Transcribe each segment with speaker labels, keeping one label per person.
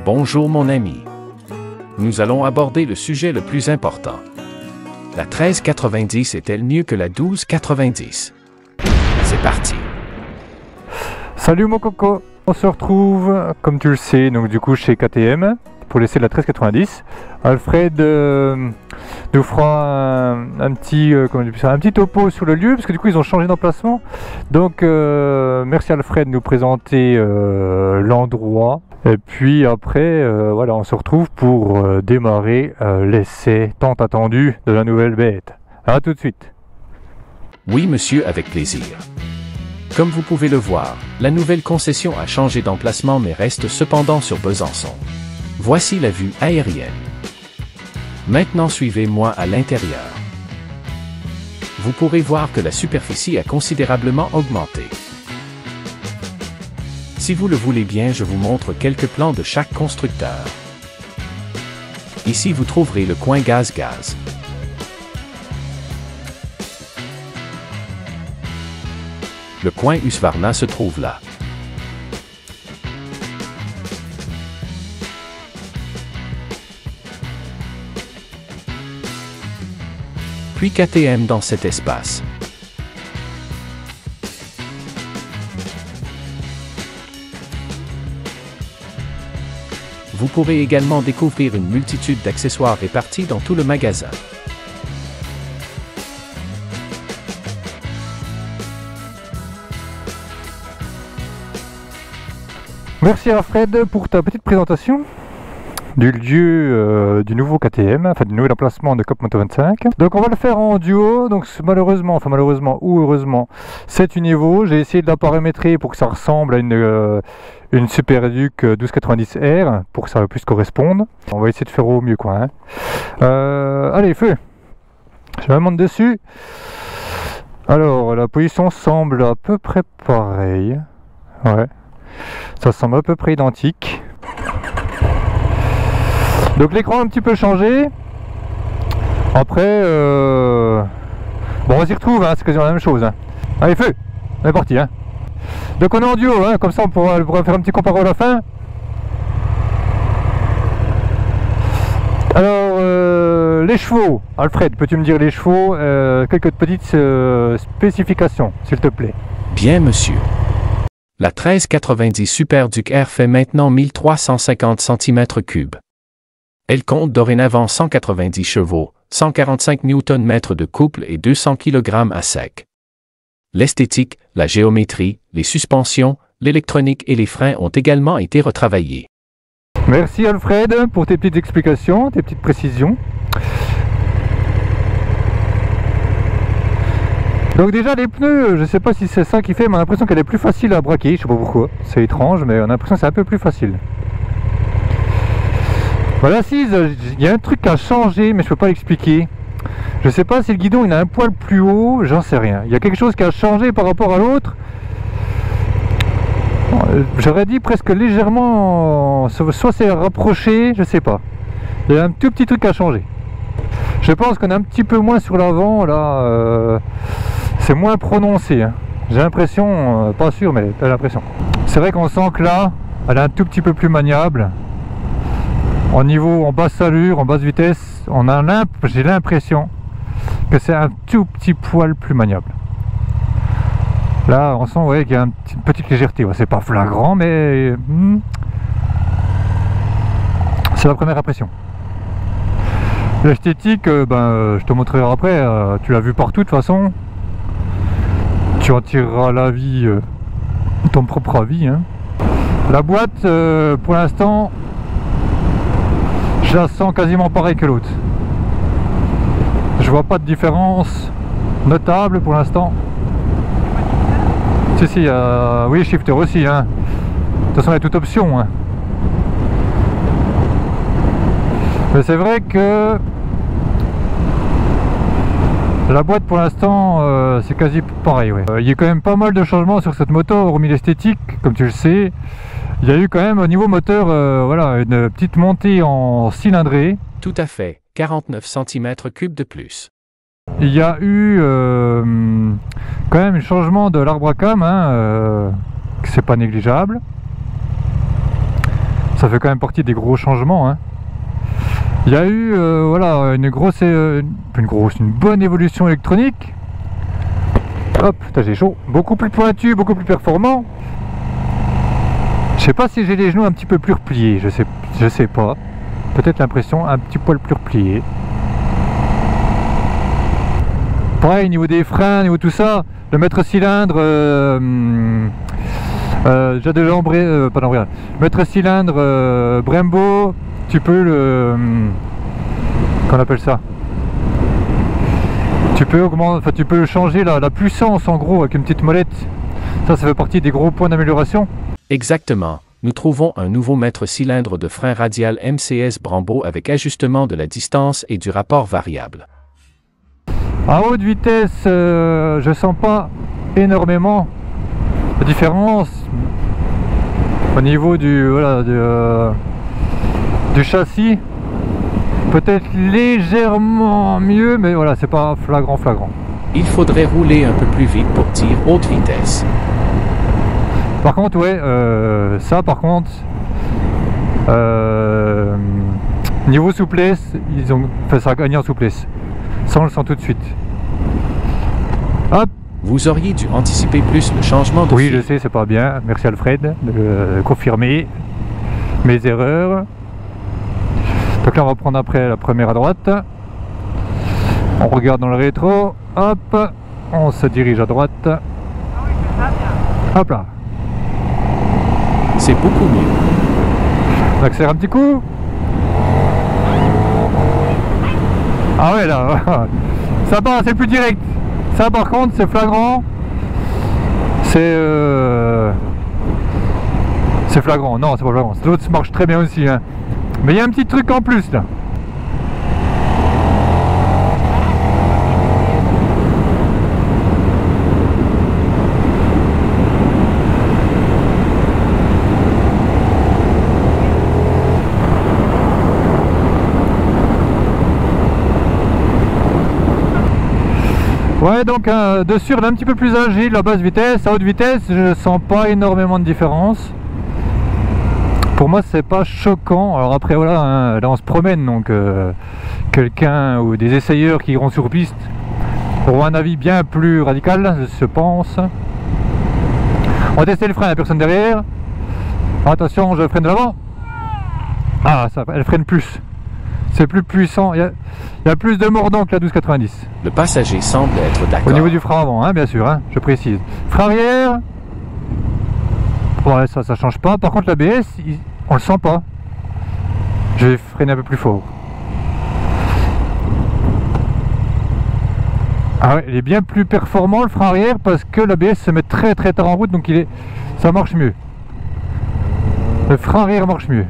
Speaker 1: Bonjour mon ami. Nous allons aborder le sujet le plus important. La 1390 est-elle mieux que la 1290? C'est parti.
Speaker 2: Salut mon coco, on se retrouve comme tu le sais donc du coup chez KTM pour laisser la 1390. Alfred nous fera un petit topo sur le lieu parce que du coup ils ont changé d'emplacement. Donc merci Alfred de nous présenter l'endroit. Et puis après voilà, on se retrouve pour démarrer l'essai tant attendu de la nouvelle bête. A tout de suite.
Speaker 1: Oui monsieur, avec plaisir. Comme vous pouvez le voir, la nouvelle concession a changé d'emplacement mais reste cependant sur Besançon. Voici la vue aérienne. Maintenant suivez-moi à l'intérieur. Vous pourrez voir que la superficie a considérablement augmenté. Si vous le voulez bien, je vous montre quelques plans de chaque constructeur. Ici vous trouverez le coin gaz-gaz. Le coin Husqvarna se trouve là. Puis KTM dans cet espace. Vous pourrez également découvrir une multitude d'accessoires répartis dans tout le magasin.
Speaker 2: Merci Alfred pour ta petite présentation du lieu du nouveau KTM, enfin du nouvel emplacement de COP Moto 25. Donc on va le faire en duo, donc malheureusement ou heureusement, c'est une Evo. J'ai essayé de la paramétrer pour que ça ressemble à une Super Duke 1290R, pour que ça puisse correspondre. On va essayer de faire au mieux quoi. Allez, feu! Je me monte dessus. Alors la position semble à peu près pareille. Ouais. Ça semble à peu près identique. Donc l'écran a un petit peu changé. Après, bon on s'y retrouve, hein, c'est quasiment la même chose. Hein. Allez feu, on est parti. Hein. Donc on est en duo, hein, comme ça on pourra faire un petit comparo à la fin. Alors les chevaux, Alfred, peux-tu me dire les chevaux, quelques petites spécifications, s'il te plaît.
Speaker 1: Bien monsieur. La 1390 Super Duke R fait maintenant 1350 cm3. Elle compte dorénavant 190 chevaux, 145 Nm de couple et 200 kg à sec. L'esthétique, la géométrie, les suspensions, l'électronique et les freins ont également été retravaillés.
Speaker 2: Merci Alfred pour tes petites explications, tes petites précisions. Donc déjà les pneus, je sais pas si c'est ça qui fait, mais on a l'impression qu'elle est plus facile à braquer, je sais pas pourquoi, c'est étrange, mais on a l'impression que c'est un peu plus facile. Voilà, l'assise, il y a un truc à changer, mais je peux pas l'expliquer. Je sais pas si le guidon il a un poil plus haut, j'en sais rien. Il y a quelque chose qui a changé par rapport à l'autre. J'aurais dit presque légèrement, soit c'est rapproché, je sais pas. Il y a un tout petit truc à changer. Je pense qu'on est un petit peu moins sur l'avant, là, c'est moins prononcé. Hein. J'ai l'impression, pas sûr, mais t'as l'impression. C'est vrai qu'on sent que là, elle est un tout petit peu plus maniable. En basse allure, en basse vitesse, j'ai l'impression que c'est un tout petit poil plus maniable. Là, on sent ouais, qu'il y a une petite légèreté. Ouais, c'est pas flagrant, mais c'est la première impression. L'esthétique, je te montrerai après, tu l'as vu partout de toute façon. Tu en tireras l'avis, ton propre avis. Hein. La boîte, pour l'instant, je la sens quasiment pareil que l'autre. Je vois pas de différence notable pour l'instant. Si, oui, shifter aussi. Hein. De toute façon, il y a toute option. Hein. Mais c'est vrai que la boîte pour l'instant c'est quasi pareil. Ouais. Il y a quand même pas mal de changements sur cette moto, hormis l'esthétique, comme tu le sais. Il y a eu quand même au niveau moteur voilà, une petite montée en cylindrée.
Speaker 1: Tout à fait, 49 cm3 de plus.
Speaker 2: Il y a eu quand même un changement de l'arbre à cam, hein, c'est pas négligeable. Ça fait quand même partie des gros changements, hein. Il y a eu voilà, une bonne évolution électronique. Hop, putain, j'ai chaud. Beaucoup plus pointu, beaucoup plus performant. Je sais pas si j'ai les genoux un petit peu plus repliés, je sais pas. Peut-être l'impression un petit poil plus replié. Pareil, niveau des freins, niveau tout ça, le maître cylindre, j'ai déjà embrayé, pas d'embrayage. Maître cylindre Brembo, tu peux le, qu'on appelle ça. Tu peux augmenter, enfin tu peux changer la puissance en gros avec une petite molette. Ça fait partie des gros points d'amélioration.
Speaker 1: Exactement. Nous trouvons un nouveau maître cylindre de frein radial MCS Brembo avec ajustement de la distance et du rapport variable.
Speaker 2: À haute vitesse, je sens pas énormément de différence au niveau du, voilà, du châssis. Peut-être légèrement mieux, mais voilà, c'est pas flagrant.
Speaker 1: Il faudrait rouler un peu plus vite pour dire haute vitesse.
Speaker 2: Par contre, ouais, ça par contre, niveau souplesse, ça a gagné en souplesse. Ça on le sent tout de suite. Hop.
Speaker 1: Vous auriez dû anticiper plus le changement de
Speaker 2: Oui,
Speaker 1: fil.
Speaker 2: je sais, c'est pas bien. Merci Alfred de confirmer mes erreurs. Donc là on va prendre après la première à droite. On regarde dans le rétro. Hop. On se dirige à droite. Hop là.
Speaker 1: C'est beaucoup mieux.
Speaker 2: On accélère un petit coup. Ah ouais là, ça va, c'est plus direct. Ça par contre c'est flagrant. C'est flagrant, non c'est pas flagrant. L'autre marche très bien aussi, hein. Mais il y a un petit truc en plus là. Ouais, donc dessus elle est un petit peu plus agile à basse vitesse. À haute vitesse je sens pas énormément de différence. Pour moi c'est pas choquant. Alors après voilà, hein, là on se promène, donc quelqu'un ou des essayeurs qui iront sur piste auront un avis bien plus radical, je pense. On va tester le frein, la personne derrière. Attention, je freine de l'avant. Ah, ça, elle freine plus. C'est plus puissant, il y a plus de mordant que la 1290.
Speaker 1: Le passager semble être d'accord.
Speaker 2: Au niveau du frein avant, hein, bien sûr, hein, je précise. Frein arrière, ouais, ça change pas. Par contre l'ABS, on le sent pas. Je vais freiner un peu plus fort. Ah ouais, il est bien plus performant le frein arrière parce que l'ABS se met très tard en route, donc ça marche mieux. Le frein arrière marche mieux.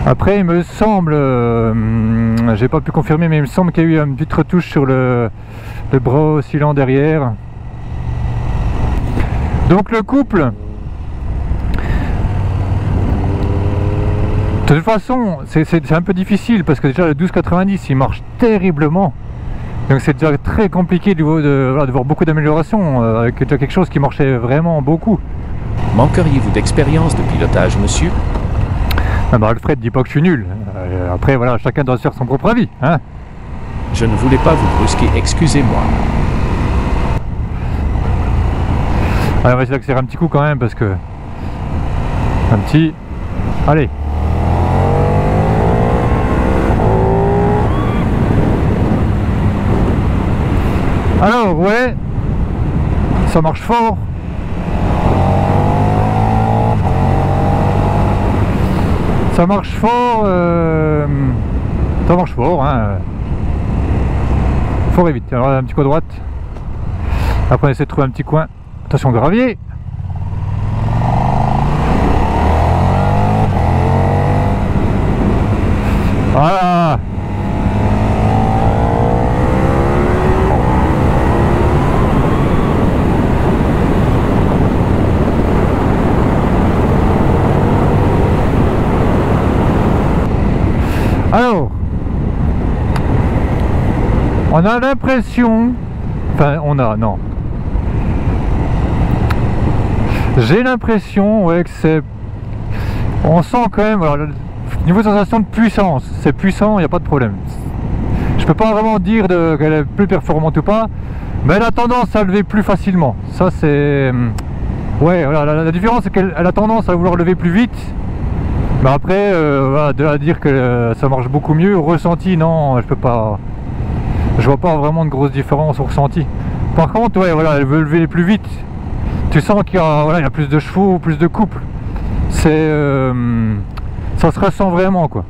Speaker 2: Après il me semble, j'ai pas pu confirmer, mais il me semble qu'il y a eu une petite retouche sur le bras oscillant derrière. Donc le couple, de toute façon c'est un peu difficile parce que déjà le 1290 il marche terriblement. Donc c'est déjà très compliqué de voir beaucoup d'améliorations avec déjà quelque chose qui marchait vraiment beaucoup.
Speaker 1: Manqueriez-vous d'expérience de pilotage, monsieur?
Speaker 2: Ah bah Alfred dit pas que je suis nul. Après voilà, chacun doit se faire son propre avis, hein.
Speaker 1: Je ne voulais pas vous brusquer, excusez-moi.
Speaker 2: Allez, on va essayer d'accélérer un petit coup quand même parce que... Un petit... Allez. Alors ouais, ça marche fort. Ça marche fort, ça marche fort, hein. Fort et vite. Alors un petit coup à droite. Après on essaie de trouver un petit coin. Attention gravier. Voilà. Alors, on a l'impression, non. J'ai l'impression, ouais, On sent quand même, voilà, niveau sensation de puissance, c'est puissant, il n'y a pas de problème. Je peux pas vraiment dire qu'elle est plus performante ou pas, mais elle a tendance à lever plus facilement. Ça c'est... Ouais, voilà, la différence c'est qu'elle a tendance à vouloir lever plus vite. Mais après, voilà, de là à dire que ça marche beaucoup mieux, au ressenti, non, je peux pas... Je vois pas vraiment de grosse différence au ressenti. Par contre, ouais, voilà, elle veut lever plus vite. Tu sens qu'il y a, voilà, il y a plus de chevaux, plus de couple. C'est... ça se ressent vraiment, quoi.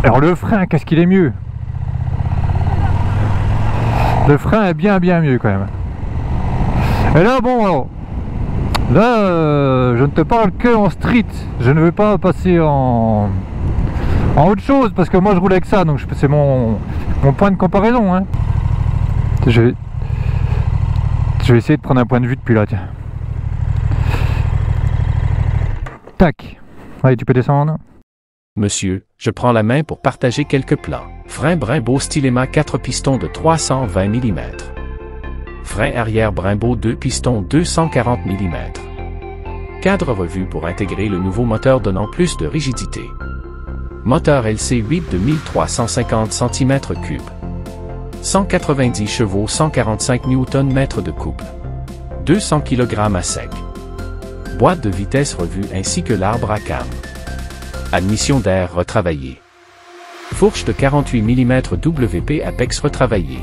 Speaker 2: Alors le frein, qu'est-ce qu'il est mieux? Le frein est bien mieux quand même. Et là bon alors, là je ne te parle que en street. Je ne veux pas passer en autre chose parce que moi je roule avec ça, donc c'est mon point de comparaison, hein. Je vais essayer de prendre un point de vue depuis là, tiens. Tac. Allez, tu peux descendre.
Speaker 1: Monsieur, je prends la main pour partager quelques plans. Frein Brembo Stylema 4 pistons de 320 mm. Frein arrière Brembo 2 pistons 240 mm. Cadre revu pour intégrer le nouveau moteur donnant plus de rigidité. Moteur LC8 de 1350 cm3. 190 chevaux, 145 Nm de couple. 200 kg à sec. Boîte de vitesse revue ainsi que l'arbre à cam. Admission d'air retravaillée. Fourche de 48 mm WP Apex retravaillée.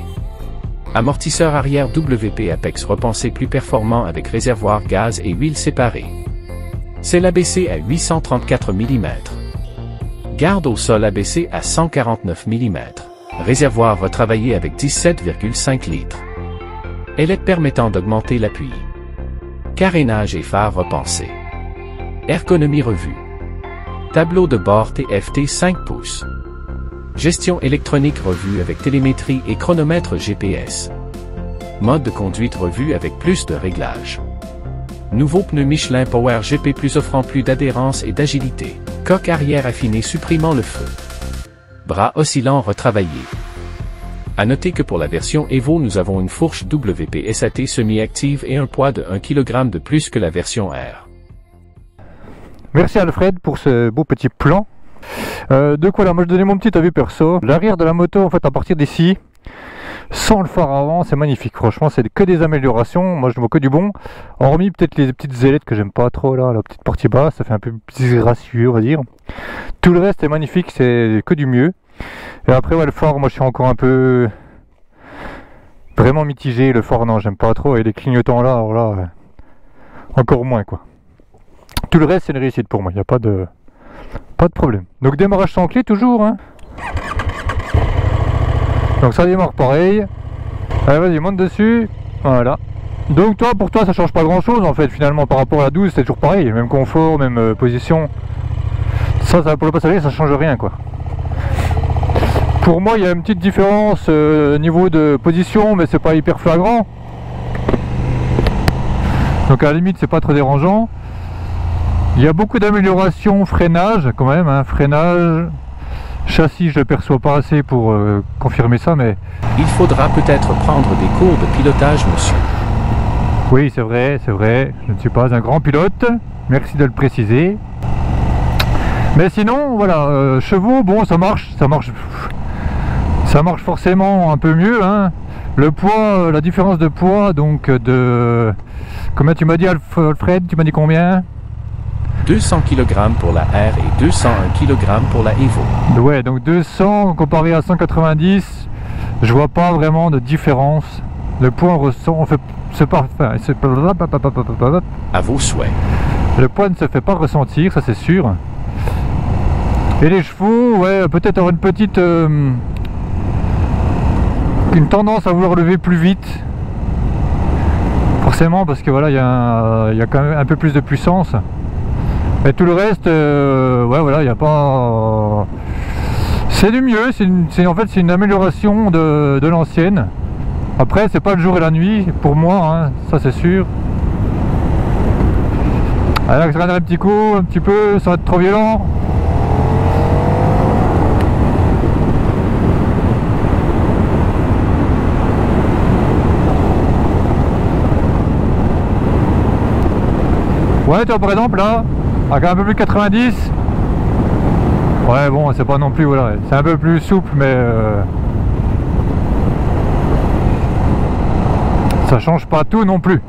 Speaker 1: Amortisseur arrière WP Apex repensé plus performant avec réservoir gaz et huile séparée. Selle abaissée à 834 mm. Garde au sol abaissée à 149 mm. Réservoir retravaillé avec 17,5 litres. Ailette permettant d'augmenter l'appui. Carénage et phare repensés. Ergonomie revue. Tableau de bord TFT 5 pouces. Gestion électronique revue avec télémétrie et chronomètre GPS. Mode de conduite revue avec plus de réglages. Nouveau pneu Michelin Power GP Plus offrant plus d'adhérence et d'agilité. Coque arrière affinée supprimant le feu. Bras oscillants retravaillés. À noter que pour la version Evo nous avons une fourche WP SAT semi-active et un poids de 1 kg de plus que la version R.
Speaker 2: Merci Alfred pour ce beau petit plan. Donc voilà, moi je donnais mon petit avis perso. L'arrière de la moto en fait à partir d'ici, sans le phare avant, c'est magnifique. Franchement c'est que des améliorations, moi je ne vois que du bon. Hormis peut-être les petites ailettes que j'aime pas trop là, la petite partie basse, ça fait un peu disgracieux on va dire. Tout le reste est magnifique, c'est que du mieux. Et après ouais, le phare, moi je suis encore un peu vraiment mitigé. Le phare non j'aime pas trop, et les clignotants là, alors là encore moins quoi. Tout le reste c'est une réussite pour moi, il n'y a pas de problème. Donc démarrage sans clé toujours, hein. Donc ça démarre pareil. Allez vas-y monte dessus. Voilà. Donc toi pour toi ça change pas grand chose en fait finalement par rapport à la 12, c'est toujours pareil. Même confort, même position. Ça pour le passager ça change rien quoi. Pour moi il y a une petite différence niveau de position, mais c'est pas hyper flagrant. Donc à la limite c'est pas trop dérangeant. Il y a beaucoup d'améliorations, freinage quand même, hein, freinage, châssis je le perçois pas assez pour confirmer ça, mais...
Speaker 1: Il faudra peut-être prendre des cours de pilotage, monsieur.
Speaker 2: Oui c'est vrai, je ne suis pas un grand pilote, merci de le préciser. Mais sinon, voilà, chevaux, bon ça marche forcément un peu mieux, hein. Le poids, la différence de poids, donc de... Combien tu m'as dit Alfred, tu m'as dit combien?
Speaker 1: 200 kg pour la R et 201 kg pour la Evo.
Speaker 2: Ouais, donc 200 comparé à 190, je vois pas vraiment de différence. Le poids on ressent, on fait, c'est parfait.
Speaker 1: À vos souhaits.
Speaker 2: Le poids ne se fait pas ressentir, ça c'est sûr. Et les chevaux, ouais, peut-être avoir une petite, une tendance à vouloir lever plus vite. Forcément, parce que voilà, il y a quand même un peu plus de puissance. Et tout le reste, ouais voilà, il n'y a pas... c'est du mieux, en fait c'est une amélioration de l'ancienne. Après c'est pas le jour et la nuit pour moi, hein, ça c'est sûr. Allez, accélérer un petit coup, un petit peu, ça va être trop violent. Ouais, tu vois, par exemple, là, avec un peu plus de 90. Ouais, bon, c'est pas non plus, voilà, c'est un peu plus souple, mais ça change pas tout non plus.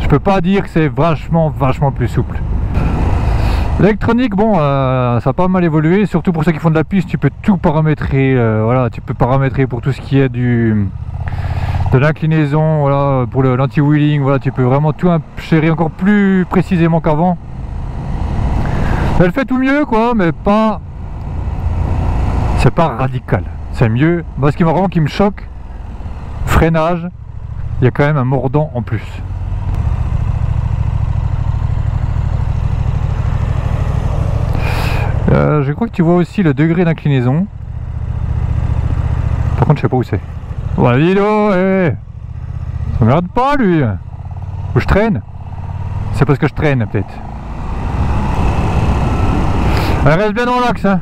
Speaker 2: Je peux pas dire que c'est vachement plus souple. L'électronique, bon, ça a pas mal évolué, surtout pour ceux qui font de la piste, tu peux tout paramétrer, voilà, tu peux paramétrer pour tout ce qui est de l'inclinaison, voilà, pour l'anti-wheeling, voilà, tu peux vraiment tout gérer encore plus précisément qu'avant. Elle fait tout mieux, quoi, mais pas, c'est pas radical, c'est mieux. Moi, ce qui me choque, freinage, il y a quand même un mordant en plus. Je crois que tu vois aussi le degré d'inclinaison. Par contre, je sais pas où c'est. Voilà, dis donc, ça me regarde pas, lui. Où je traîne. C'est parce que je traîne, peut-être. Elle reste bien dans l'axe, hein.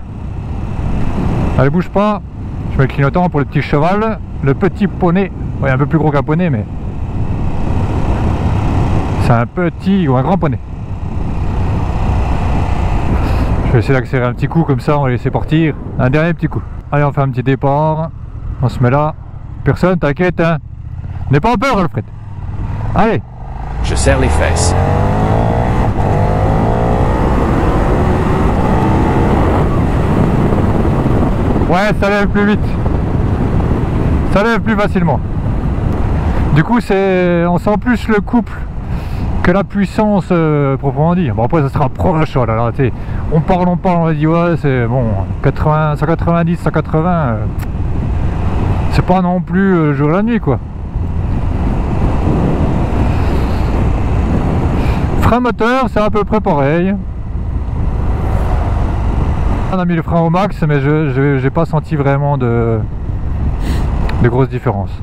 Speaker 2: Elle bouge pas. Je mets le clignotant pour le petit cheval. Le petit poney. Ouais, un peu plus gros qu'un poney, mais c'est un petit ou un grand poney. Je vais essayer d'accélérer un petit coup, comme ça on va laisser partir. Un dernier petit coup. Allez, on fait un petit départ. On se met là. Personne, t'inquiète, hein. N'aie pas peur, Alfred. Allez.
Speaker 1: Je serre les fesses.
Speaker 2: Ouais, ça lève plus vite. Ça lève plus facilement. Du coup, on sent plus le couple que la puissance proprement dit. Bon, après ça sera proche, voilà, là, on parle, on a dit ouais, c'est bon, 80, 190, 180, c'est pas non plus le jour et la nuit, quoi. Frein moteur, c'est à peu près pareil. On a mis le frein au max, mais j'ai pas senti vraiment de grosses différences.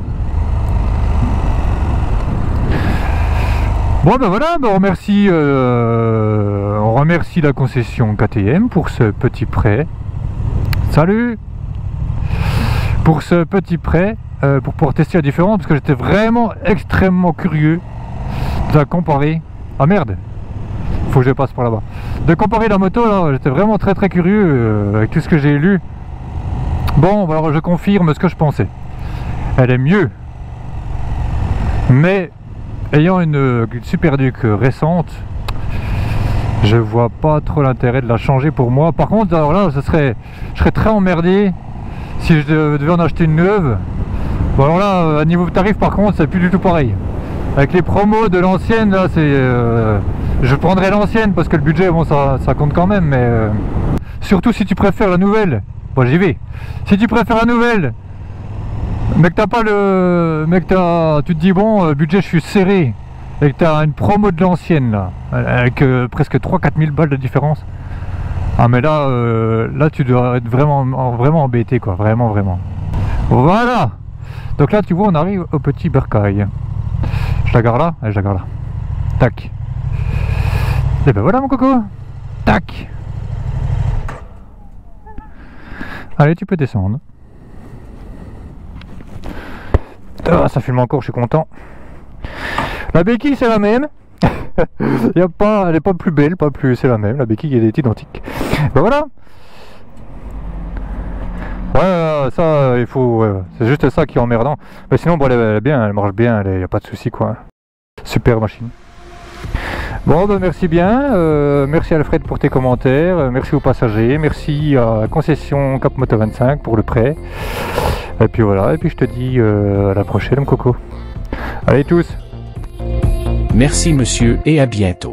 Speaker 2: Bon, ben voilà, ben on remercie la concession KTM pour ce petit prêt. Salut! Pour ce petit prêt, pour pouvoir tester la différence, parce que j'étais vraiment extrêmement curieux de la comparer. Ah merde! Faut que je passe par là-bas. De comparer la moto, là, j'étais vraiment très curieux avec tout ce que j'ai lu. Bon, alors je confirme ce que je pensais. Elle est mieux. Mais ayant une Super Duke récente, je vois pas trop l'intérêt de la changer pour moi. Par contre, alors là, je serais très emmerdé si je devais en acheter une neuve. Bon, alors là, à niveau tarif, par contre, c'est plus du tout pareil. Avec les promos de l'ancienne, là, je prendrais l'ancienne parce que le budget, bon, ça compte quand même, mais surtout si tu préfères la nouvelle. Bon, j'y vais. Si tu préfères la nouvelle, mais que t'as pas tu te dis bon, budget je suis serré, et que t'as une promo de l'ancienne là, avec presque 3-4 000 balles de différence. Ah mais là, là tu dois être vraiment embêté, quoi, vraiment. Voilà. Donc là tu vois, on arrive au petit bercail. Je la garde là. Allez, je la garde là. Tac. Et ben voilà mon coco. Tac. Allez, tu peux descendre. Ah, ça filme encore, je suis content. La béquille c'est la même. Elle n'est pas plus belle, pas plus, c'est la même. La béquille est identique. Ben voilà. Ouais, ça il faut. C'est juste ça qui est emmerdant. Mais sinon, bon, elle est bien, elle marche bien, il n'y a pas de souci, quoi. Super machine. Bon, ben merci bien. Merci Alfred pour tes commentaires. Merci aux passagers. Merci à la concession Cap Moto 25 pour le prêt. Et puis voilà, et puis je te dis à la prochaine, mon coco. Allez tous.
Speaker 1: Merci monsieur et à bientôt.